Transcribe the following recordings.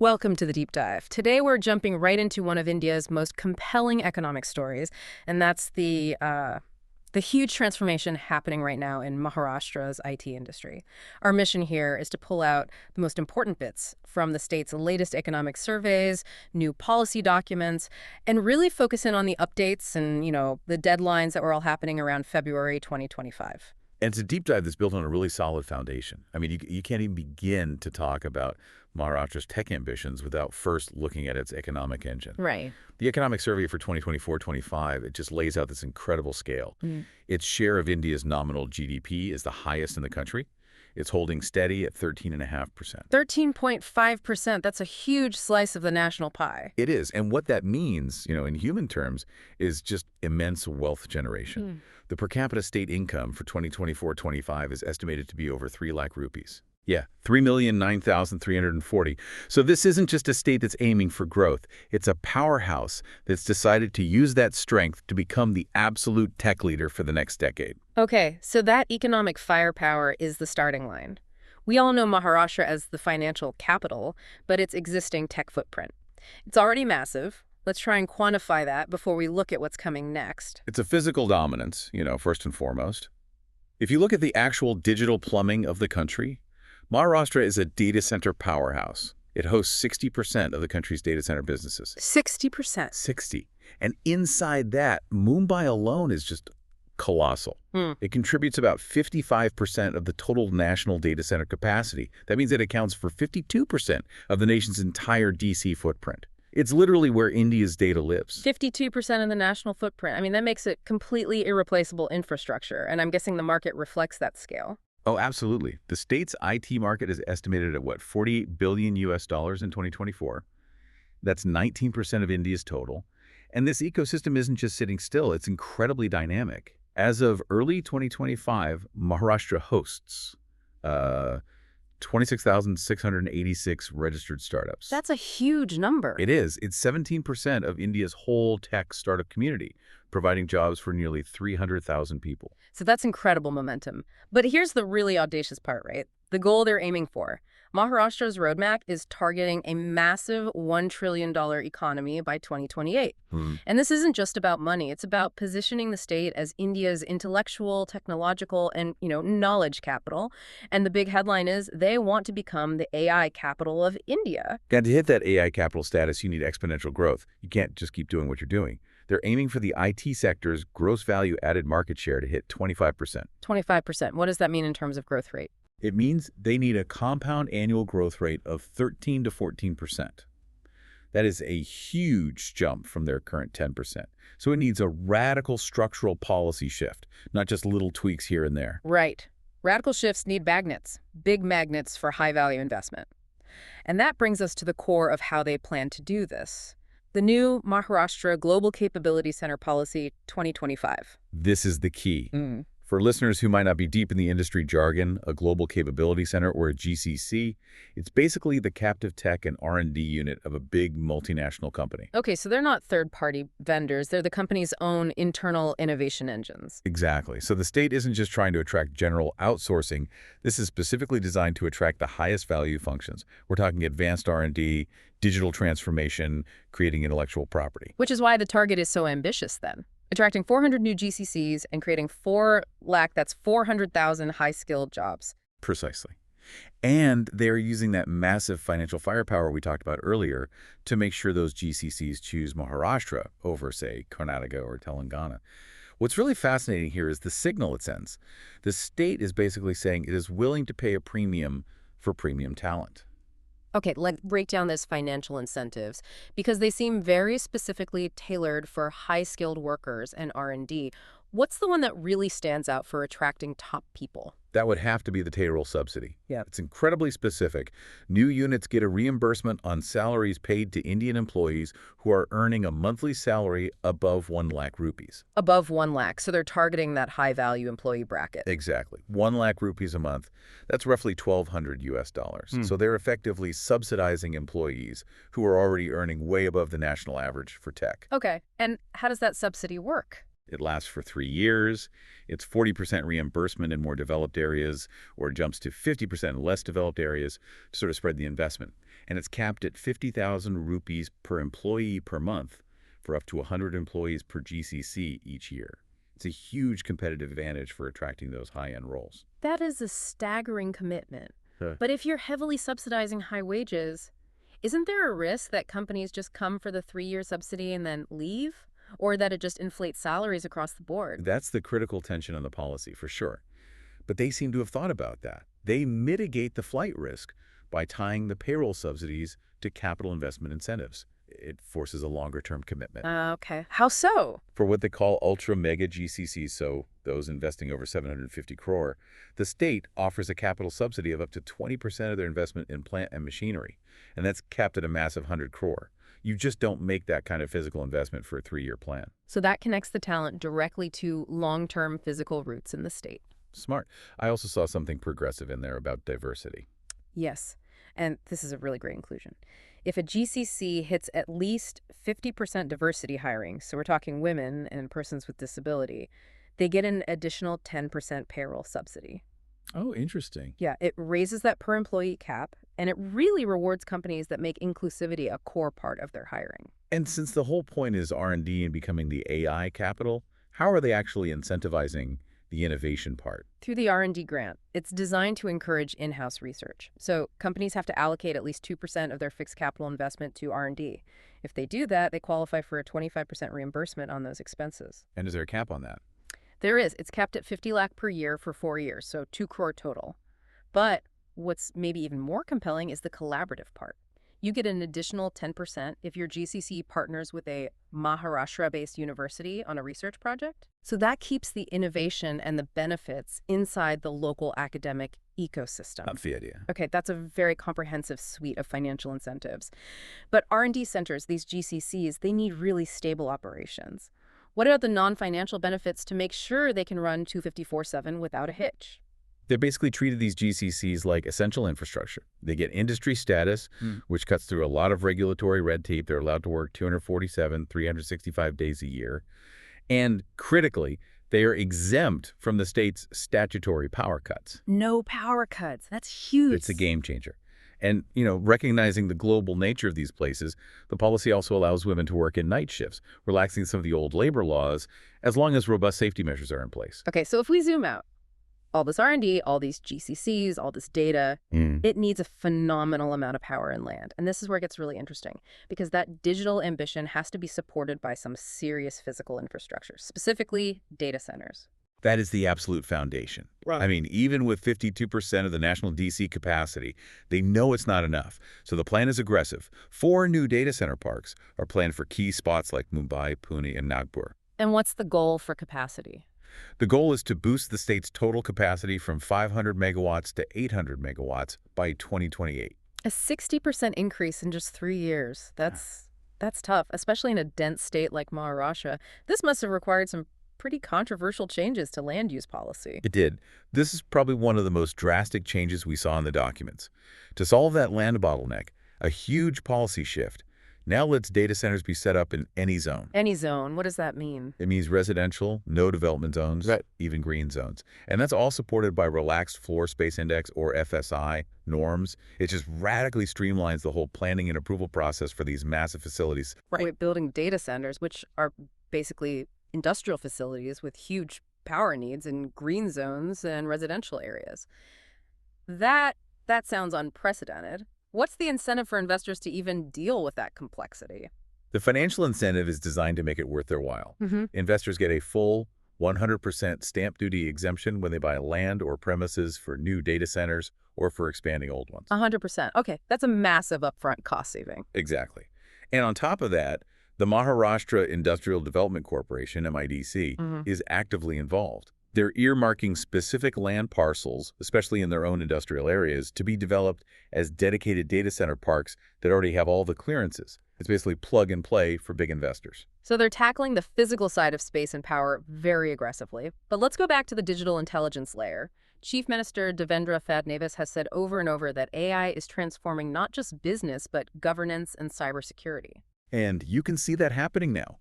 Welcome to the Deep Dive. Today we're jumping right into one of India's most compelling economic stories, and that's the huge transformation happening right now in Maharashtra's IT industry. Our mission here is to pull out the most important bits from the state's latest economic surveys, new policy documents, and really focus in on the updates and, the deadlines that were all happening around February 2025. And it's a deep dive that's built on a really solid foundation. I mean, you can't even begin to talk about Maharashtra's tech ambitions without first looking at its economic engine. Right. The economic survey for 2024-25, it just lays out this incredible scale. Its share of India's nominal GDP is the highest in the country. It's holding steady at 13.5%. 13.5%, that's a huge slice of the national pie. It is. And what that means, in human terms, is just immense wealth generation. The per capita state income for 2024-25 is estimated to be over 3 lakh rupees. Yeah, 3,009,340. So this isn't just a state that's aiming for growth. It's a powerhouse that's decided to use that strength to become the absolute tech leader for the next decade. Okay, so that economic firepower is the starting line. We all know Maharashtra as the financial capital, but its existing tech footprint. It's already massive. Let's try and quantify that before we look at what's coming next. It's a physical dominance, first and foremost. If you look at the actual digital plumbing of the country, Maharashtra is a data center powerhouse. It hosts 60% of the country's data center businesses. 60%. 60. And inside that, Mumbai alone is just colossal. It contributes about 55% of the total national data center capacity. That means it accounts for 52% of the nation's entire DC footprint. It's literally where India's data lives. 52% of the national footprint. I mean, that makes it completely irreplaceable infrastructure, and I'm guessing the market reflects that scale. Oh, absolutely. The state's IT market is estimated at, $48 billion in 2024. That's 19% of India's total. And this ecosystem isn't just sitting still, it's incredibly dynamic. As of early 2025, Maharashtra hosts 26,686 registered startups. That's a huge number. It is. It's 17% of India's whole tech startup community, providing jobs for nearly 300,000 people. So that's incredible momentum. But here's the really audacious part, right? The goal they're aiming for. Maharashtra's roadmap is targeting a massive $1 trillion economy by 2028. And this isn't just about money. It's about positioning the state as India's intellectual, technological, and, knowledge capital. And the big headline is they want to become the AI capital of India. And to hit that AI capital status, you need exponential growth. You can't just keep doing what you're doing. They're aiming for the IT sector's gross value added market share to hit 25%. 25%. What does that mean in terms of growth rate? It means they need a compound annual growth rate of 13 to 14%. That is a huge jump from their current 10%. So it needs a radical structural policy shift, not just little tweaks here and there. Right. Radical shifts need magnets, big magnets for high-value investment. And that brings us to the core of how they plan to do this. The new Maharashtra Global Capability Center Policy 2025. This is the key. For listeners who might not be deep in the industry jargon, a Global Capability Center, or a GCC, it's basically the captive tech and R&D unit of a big multinational company. Okay, so they're not third-party vendors. They're the company's own internal innovation engines. Exactly. So the state isn't just trying to attract general outsourcing. This is specifically designed to attract the highest value functions. We're talking advanced R&D, digital transformation, creating intellectual property. Which is why the target is so ambitious then. Attracting 400 new GCCs and creating 400,000 high-skilled jobs. Precisely. And they're using that massive financial firepower we talked about earlier to make sure those GCCs choose Maharashtra over, say, Karnataka or Telangana. What's really fascinating here is the signal it sends. The state is basically saying it is willing to pay a premium for premium talent. Okay, let's break down those financial incentives because they seem very specifically tailored for high-skilled workers and R&D. What's the one that really stands out for attracting top people? That would have to be the payroll subsidy. Yeah. It's incredibly specific. New units get a reimbursement on salaries paid to Indian employees who are earning a monthly salary above 1 lakh rupees. Above 1 lakh, so they're targeting that high-value employee bracket. Exactly. 1 lakh rupees a month. That's roughly $1,200. So they're effectively subsidizing employees who are already earning way above the national average for tech. Okay, and how does that subsidy work? It lasts for 3 years. It's 40% reimbursement in more developed areas, or jumps to 50% in less developed areas to sort of spread the investment. and it's capped at 50,000 rupees per employee per month for up to 100 employees per GCC each year. It's a huge competitive advantage for attracting those high-end roles. That is a staggering commitment. Huh. But if you're heavily subsidizing high wages, isn't there a risk that companies just come for the 3-year subsidy and then leave? Or that it just inflates salaries across the board? That's the critical tension on the policy, for sure. But they seem to have thought about that. They mitigate the flight risk by tying the payroll subsidies to capital investment incentives. It forces a longer-term commitment. Okay. How so? For what they call ultra-mega GCCs, so those investing over 750 crore, the state offers a capital subsidy of up to 20% of their investment in plant and machinery, and that's capped at a massive 100 crore. You just don't make that kind of physical investment for a 3-year plan. So that connects the talent directly to long-term physical roots in the state. Smart. I also saw something progressive in there about diversity. Yes. And this is a really great inclusion. If a GCC hits at least 50% diversity hiring, so we're talking women and persons with disability, they get an additional 10% payroll subsidy. Oh, interesting. Yeah, it raises that per employee cap, and it really rewards companies that make inclusivity a core part of their hiring. And since the whole point is R&D and becoming the AI capital, how are they actually incentivizing the innovation part? Through the R&D grant, it's designed to encourage in-house research. So companies have to allocate at least 2% of their fixed capital investment to R&D. If they do that, they qualify for a 25% reimbursement on those expenses. And is there a cap on that? There is. It's capped at 50 lakh per year for 4 years, so 2 crore total. But what's maybe even more compelling is the collaborative part. You get an additional 10% if your GCC partners with a Maharashtra-based university on a research project. So that keeps the innovation and the benefits inside the local academic ecosystem. That's the idea. Okay, that's a very comprehensive suite of financial incentives. But R&D centers, these GCCs, they need really stable operations. What are the non-financial benefits to make sure they can run 254/7 without a hitch? They're basically treated these GCCs like essential infrastructure. They get industry status, which cuts through a lot of regulatory red tape. They're allowed to work 247, 365 days a year. And critically, they are exempt from the state's statutory power cuts. No power cuts. That's huge. It's a game changer. And, recognizing the global nature of these places, the policy also allows women to work in night shifts, relaxing some of the old labor laws, as long as robust safety measures are in place. Okay, so if we zoom out, all this R&D, all these GCCs, all this data, it needs a phenomenal amount of power and land. And this is where it gets really interesting, because that digital ambition has to be supported by some serious physical infrastructure, specifically data centers. That is the absolute foundation. Right. I mean, even with 52% of the national DC capacity, they know it's not enough. So the plan is aggressive. 4 new data center parks are planned for key spots like Mumbai, Pune, and Nagpur. And what's the goal for capacity? The goal is to boost the state's total capacity from 500 megawatts to 800 megawatts by 2028. A 60% increase in just 3 years. That's tough, especially in a dense state like Maharashtra. This must have required some pretty controversial changes to land use policy. It did. This is probably one of the most drastic changes we saw in the documents. To solve that land bottleneck, a huge policy shift. Now lets data centers be set up in any zone. Any zone, what does that mean? It means residential, no development zones, Right. even green zones. And that's all supported by Relaxed Floor Space Index, or FSI, norms. It just radically streamlines the whole planning and approval process for these massive facilities. Right. We're building data centers, which are basically industrial facilities with huge power needs in green zones and residential areas. That sounds unprecedented. What's the incentive for investors to even deal with that complexity? The financial incentive is designed to make it worth their while. Investors get a full 100% stamp duty exemption when they buy land or premises for new data centers or for expanding old ones. 100%. Okay, that's a massive upfront cost saving. Exactly. And on top of that, the Maharashtra Industrial Development Corporation, MIDC, is actively involved. They're earmarking specific land parcels, especially in their own industrial areas, to be developed as dedicated data center parks that already have all the clearances. It's basically plug and play for big investors. So they're tackling the physical side of space and power very aggressively. But let's go back to the digital intelligence layer. Chief Minister Devendra Fadnavis has said over and over that AI is transforming not just business, but governance and cybersecurity. And you can see that happening now.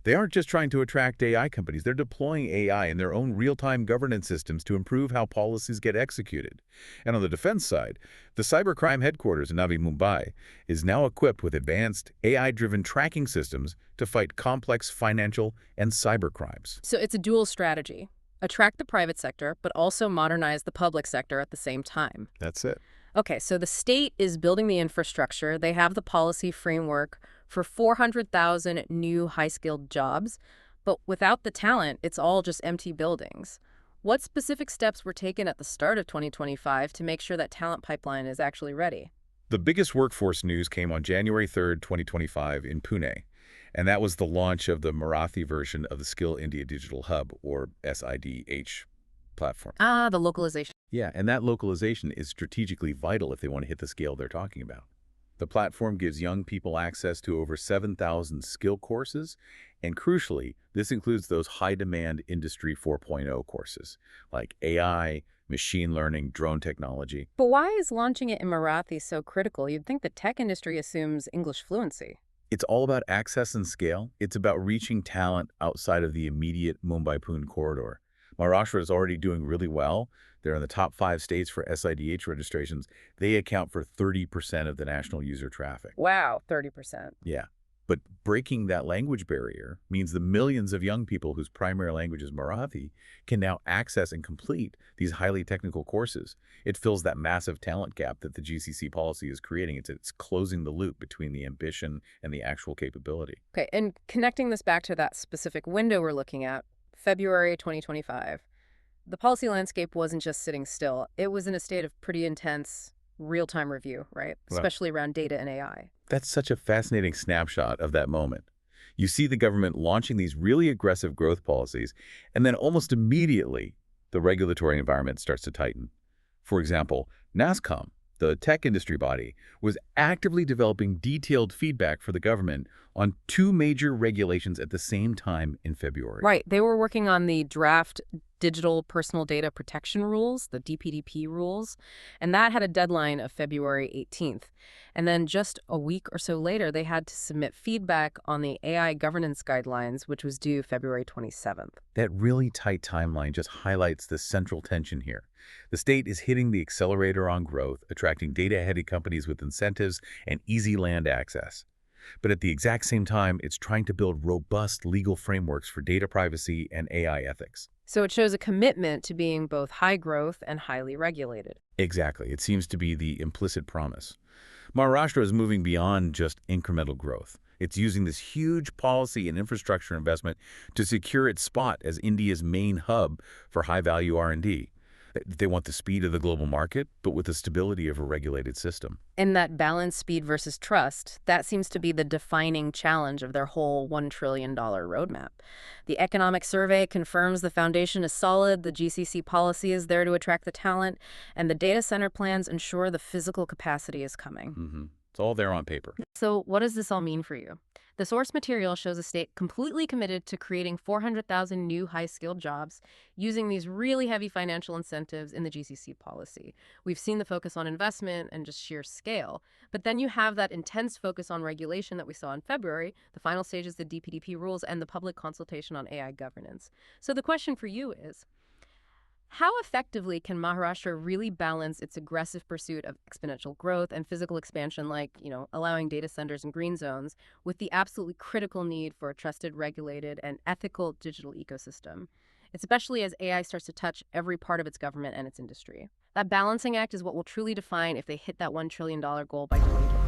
They aren't just trying to attract AI companies, they're deploying AI in their own real-time governance systems to improve how policies get executed. And on the defense side, the cybercrime headquarters in Navi Mumbai is now equipped with advanced AI-driven tracking systems to fight complex financial and cyber crimes. So it's a dual strategy. Attract the private sector, but also modernize the public sector at the same time. That's it. Okay, so the state is building the infrastructure. They have the policy framework for 400,000 new high-skilled jobs. But without the talent, it's all just empty buildings. What specific steps were taken at the start of 2025 to make sure that talent pipeline is actually ready? The biggest workforce news came on January 3rd, 2025 in Pune, and that was the launch of the Marathi version of the Skill India Digital Hub, or SIDH platform. Ah, the localization. Yeah, and that localization is strategically vital if they want to hit the scale they're talking about. The platform gives young people access to over 7,000 skill courses, and crucially, this includes those high-demand Industry 4.0 courses, like AI, machine learning, drone technology. But why is launching it in Marathi so critical? You'd think the tech industry assumes English fluency. It's all about access and scale. It's about reaching talent outside of the immediate Mumbai-Pune corridor. Maharashtra is already doing really well. They're in the top 5 states for SIDH registrations. They account for 30% of the national user traffic. Wow, 30%. Yeah. But breaking that language barrier means the millions of young people whose primary language is Marathi can now access and complete these highly technical courses. It fills that massive talent gap that the GCC policy is creating. It's closing the loop between the ambition and the actual capability. Okay, and connecting this back to that specific window we're looking at, February 2025, the policy landscape wasn't just sitting still. It was in a state of pretty intense real-time review, right? Well, Especially around data and AI. that's such a fascinating snapshot of that moment. You see the government launching these really aggressive growth policies, and then almost immediately, the regulatory environment starts to tighten. For example, NASSCOM, the tech industry body, was actively developing detailed feedback for the government on 2 major regulations at the same time in February. Right. They were working on the draft Digital Personal Data Protection Rules, the DPDP rules, and that had a deadline of February 18th. And then just a week or so later, they had to submit feedback on the AI governance guidelines, which was due February 27th. That really tight timeline just highlights the central tension here. The state is hitting the accelerator on growth, attracting data-heavy companies with incentives and easy land access. But at the exact same time, it's trying to build robust legal frameworks for data privacy and AI ethics. So it shows a commitment to being both high growth and highly regulated. Exactly. It seems to be the implicit promise. Maharashtra is moving beyond just incremental growth. It's using this huge policy and infrastructure investment to secure its spot as India's main hub for high-value R&D. They want the speed of the global market, but with the stability of a regulated system. And that balance, speed versus trust, that seems to be the defining challenge of their whole $1 trillion roadmap. The economic survey confirms the foundation is solid, the GCC policy is there to attract the talent, and the data center plans ensure the physical capacity is coming. It's all there on paper. So what does this all mean for you? The source material shows a state completely committed to creating 400,000 new high-skilled jobs using these really heavy financial incentives in the GCC policy. We've seen the focus on investment and just sheer scale. But then you have that intense focus on regulation that we saw in February, the final stages, the DPDP rules, and the public consultation on AI governance. So the question for you is, how effectively can Maharashtra really balance its aggressive pursuit of exponential growth and physical expansion, like, allowing data centers and green zones, with the absolutely critical need for a trusted, regulated, and ethical digital ecosystem, especially as AI starts to touch every part of its government and its industry? That balancing act is what will truly define if they hit that $1 trillion goal by 2020.